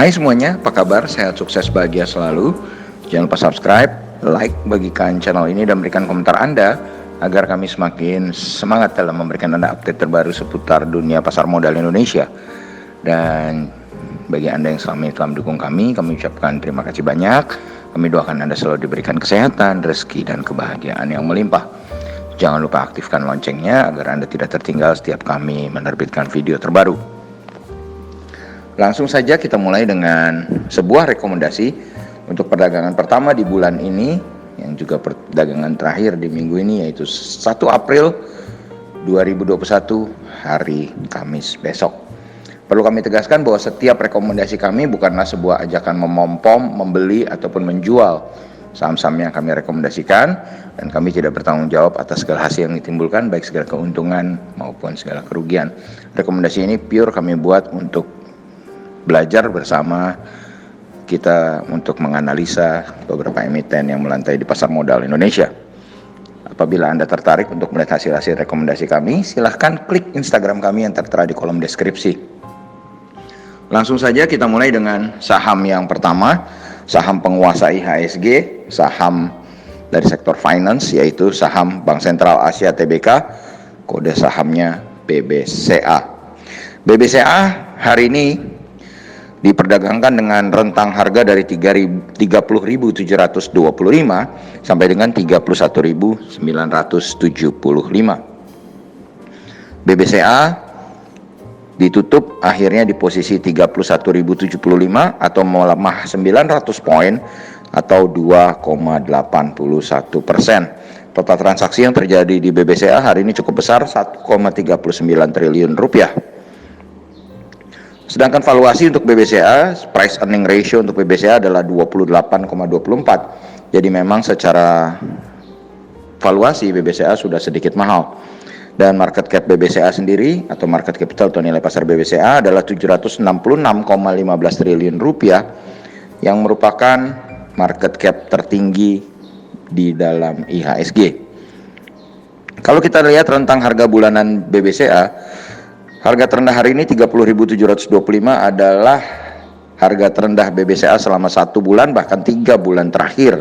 Hai semuanya, apa kabar? Sehat, sukses, bahagia selalu. Jangan lupa subscribe, like, bagikan channel ini dan berikan komentar Anda agar kami semakin semangat dalam memberikan Anda update terbaru seputar dunia pasar modal Indonesia. Dan bagi Anda yang selama ini telah mendukung kami ucapkan terima kasih banyak. Kami doakan Anda selalu diberikan kesehatan, rezeki, dan kebahagiaan yang melimpah. Jangan lupa aktifkan loncengnya agar Anda tidak tertinggal setiap kami menerbitkan video terbaru. Langsung saja kita mulai dengan sebuah rekomendasi untuk perdagangan pertama di bulan ini, yang juga perdagangan terakhir di minggu ini, yaitu 1 April 2021 hari Kamis besok. Perlu kami tegaskan bahwa setiap rekomendasi kami bukanlah sebuah ajakan memompom, membeli, ataupun menjual saham-saham yang kami rekomendasikan, dan kami tidak bertanggung jawab atas segala hasil yang ditimbulkan, baik segala keuntungan maupun segala kerugian. Rekomendasi ini pure kami buat untuk belajar bersama kita untuk menganalisa beberapa emiten yang melantai di pasar modal Indonesia. Apabila Anda tertarik untuk melihat hasil-hasil rekomendasi kami, silahkan klik Instagram kami yang tertera di kolom deskripsi. Langsung saja kita mulai dengan saham yang pertama, saham penguasa IHSG, saham dari sektor finance, yaitu saham Bank Sentral Asia Tbk, kode sahamnya BBCA. BBCA hari ini diperdagangkan dengan rentang harga dari 30.725 sampai dengan 31.975. BBCA ditutup akhirnya di posisi 31.075 atau melemah 900 poin atau 2,81%. Total transaksi yang terjadi di BBCA hari ini cukup besar, 1,39 triliun rupiah. Sedangkan valuasi untuk BBCA, price earning ratio untuk BBCA adalah 28,24. Jadi memang secara valuasi BBCA sudah sedikit mahal. Dan market cap BBCA sendiri atau market capital atau nilai pasar BBCA adalah 766,15 triliun rupiah, yang merupakan market cap tertinggi di dalam IHSG. Kalau kita lihat rentang harga bulanan BBCA, harga terendah hari ini 30.725 adalah harga terendah BBCA selama 1 bulan, bahkan 3 bulan terakhir.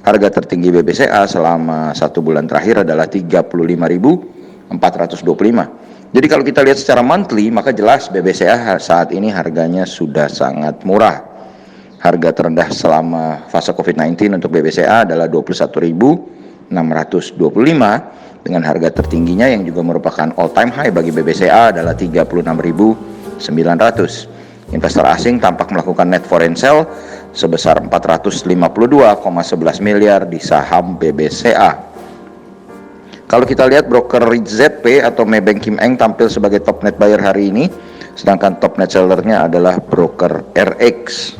Harga tertinggi BBCA selama 1 bulan terakhir adalah 35.425. Jadi kalau kita lihat secara monthly, maka jelas BBCA saat ini harganya sudah sangat murah. Harga terendah selama fase COVID-19 untuk BBCA adalah 21.625, dengan harga tertingginya yang juga merupakan all time high bagi BBCA adalah 36.900. Investor asing tampak melakukan net foreign sale sebesar 452,11 miliar di saham BBCA. Kalau kita lihat broker ZP atau Maybank Kim Eng tampil sebagai top net buyer hari ini, sedangkan top net sellernya adalah broker RX.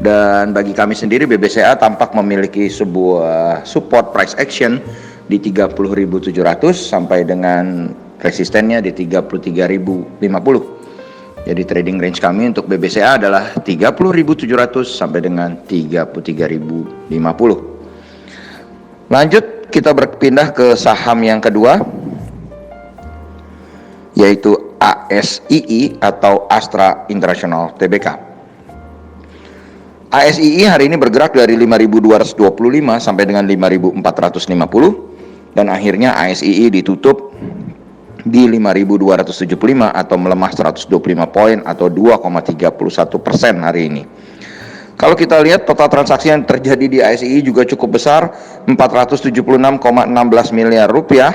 Dan bagi kami sendiri, BBCA tampak memiliki sebuah support price action di 30.700 sampai dengan resistennya di 33.050. Jadi trading range kami untuk BBCA adalah 30.700 sampai dengan 33.050. Lanjut, kita berpindah ke saham yang kedua, yaitu ASII atau Astra International Tbk. ASII hari ini bergerak dari 5.225 sampai dengan 5.450. Dan akhirnya ASII ditutup di 5.275 atau melemah 125 poin atau 2,31% hari ini. Kalau kita lihat total transaksi yang terjadi di ASII juga cukup besar, 476,16 miliar rupiah,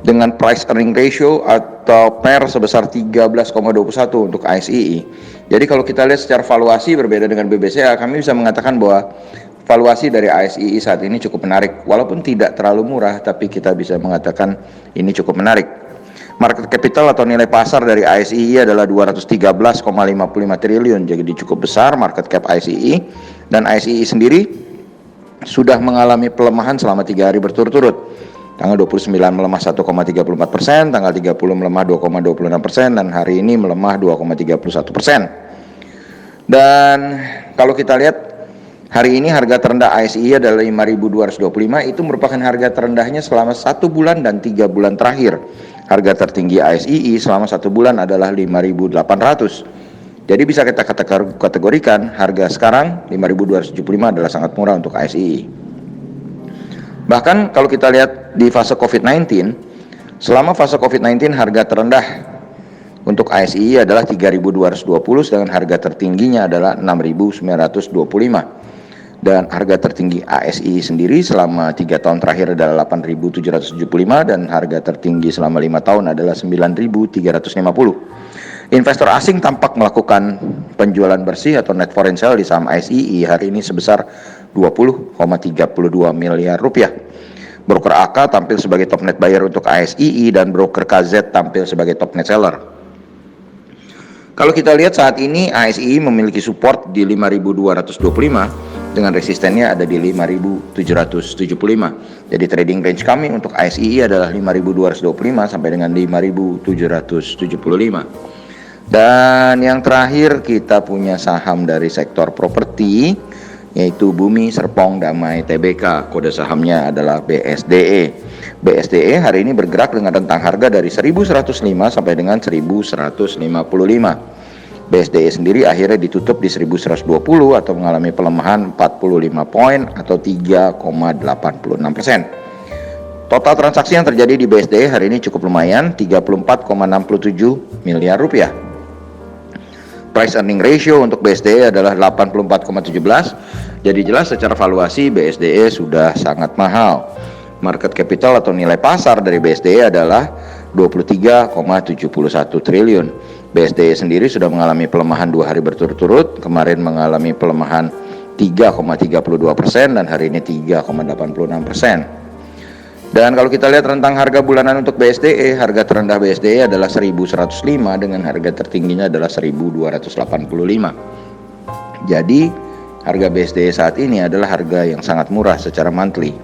dengan price earning ratio atau PER sebesar 13,21 untuk ASII. Jadi kalau kita lihat secara valuasi berbeda dengan BBCA, kami bisa mengatakan bahwa valuasi dari ASII saat ini cukup menarik, walaupun tidak terlalu murah, tapi kita bisa mengatakan ini cukup menarik. Market capital atau nilai pasar dari ASII adalah 213,55 triliun, jadi cukup besar market cap ASII. Dan ASII sendiri sudah mengalami pelemahan selama 3 hari berturut-turut. Tanggal 29 melemah 1,34%, tanggal 30 melemah 2,26%, dan hari ini melemah 2,31%. Dan kalau kita lihat hari ini harga terendah ASII adalah 5.225, itu merupakan harga terendahnya selama 1 bulan dan 3 bulan terakhir. Harga tertinggi ASII selama 1 bulan adalah 5.800. Jadi bisa kita kategorikan harga sekarang 5.275 adalah sangat murah untuk ASII. Bahkan kalau kita lihat di fase COVID-19, selama fase COVID-19 harga terendah untuk ASII adalah 3.220, sedangkan harga tertingginya adalah 6.925. Dan harga tertinggi ASI sendiri selama 3 tahun terakhir adalah 8.775 dan harga tertinggi selama 5 tahun adalah 9.350. Investor asing tampak melakukan penjualan bersih atau net foreign sale di saham ASII hari ini sebesar 20,32 miliar rupiah. Broker AK tampil sebagai top net buyer untuk ASII dan broker KZ tampil sebagai top net seller. Kalau kita lihat saat ini ASII memiliki support di 5.225 dengan resistennya ada di 5.775. Jadi trading range kami untuk ASII adalah 5.225 sampai dengan 5.775. Dan yang terakhir kita punya saham dari sektor properti yaitu Bumi Serpong Damai Tbk. Kode sahamnya adalah BSDE. BSDE hari ini bergerak dengan rentang harga dari 1.105 sampai dengan 1.155. BSDE sendiri akhirnya ditutup di 1.120 atau mengalami pelemahan 45 poin atau 3,86%. Total transaksi yang terjadi di BSDE hari ini cukup lumayan, 34,67 miliar rupiah. Price earning ratio untuk BSDE adalah 84,17. Jadi jelas secara valuasi BSDE sudah sangat mahal. Market capital atau nilai pasar dari BSDE adalah 23,71 triliun. BSDE sendiri sudah mengalami pelemahan 2 hari berturut-turut. Kemarin mengalami pelemahan 3,32% dan hari ini 3,86%. Dan kalau kita lihat rentang harga bulanan untuk BSDE, harga terendah BSDE adalah 1.105 dengan harga tertingginya adalah 1.285. Jadi harga BSDE saat ini adalah harga yang sangat murah secara monthly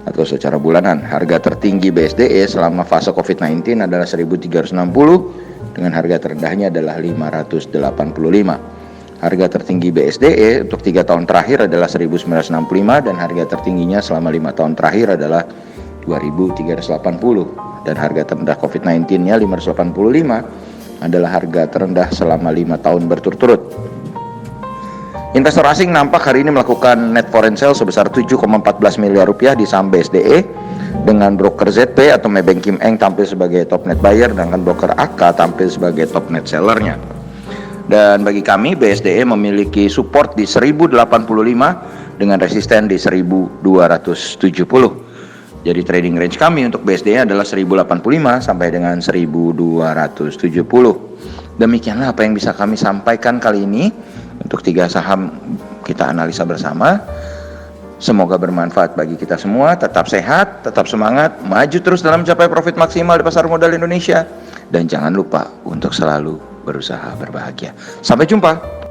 atau secara bulanan. Harga tertinggi BSDE selama fase COVID-19 adalah 1.360 dengan harga terendahnya adalah 585. Harga tertinggi BSDE untuk 3 tahun terakhir adalah 1.965 dan harga tertingginya selama 5 tahun terakhir adalah 2.380 dan harga terendah COVID-19-nya 585 adalah harga terendah selama 5 tahun berturut-turut. Investor asing nampak hari ini melakukan net foreign sale sebesar 7,14 miliar rupiah di saham BSDE dengan broker ZP atau Maybank Kim Eng tampil sebagai top net buyer dan broker AK tampil sebagai top net sellernya. Dan bagi kami BSDE memiliki support di 1085 dengan resisten di 1270. Jadi trading range kami untuk BSDE adalah 1085 sampai dengan 1270. Demikianlah apa yang bisa kami sampaikan kali ini untuk 3 saham kita analisa bersama. Semoga bermanfaat bagi kita semua. Tetap sehat, tetap semangat, maju terus dalam mencapai profit maksimal di pasar modal Indonesia. Dan jangan lupa untuk selalu berusaha berbahagia. Sampai jumpa.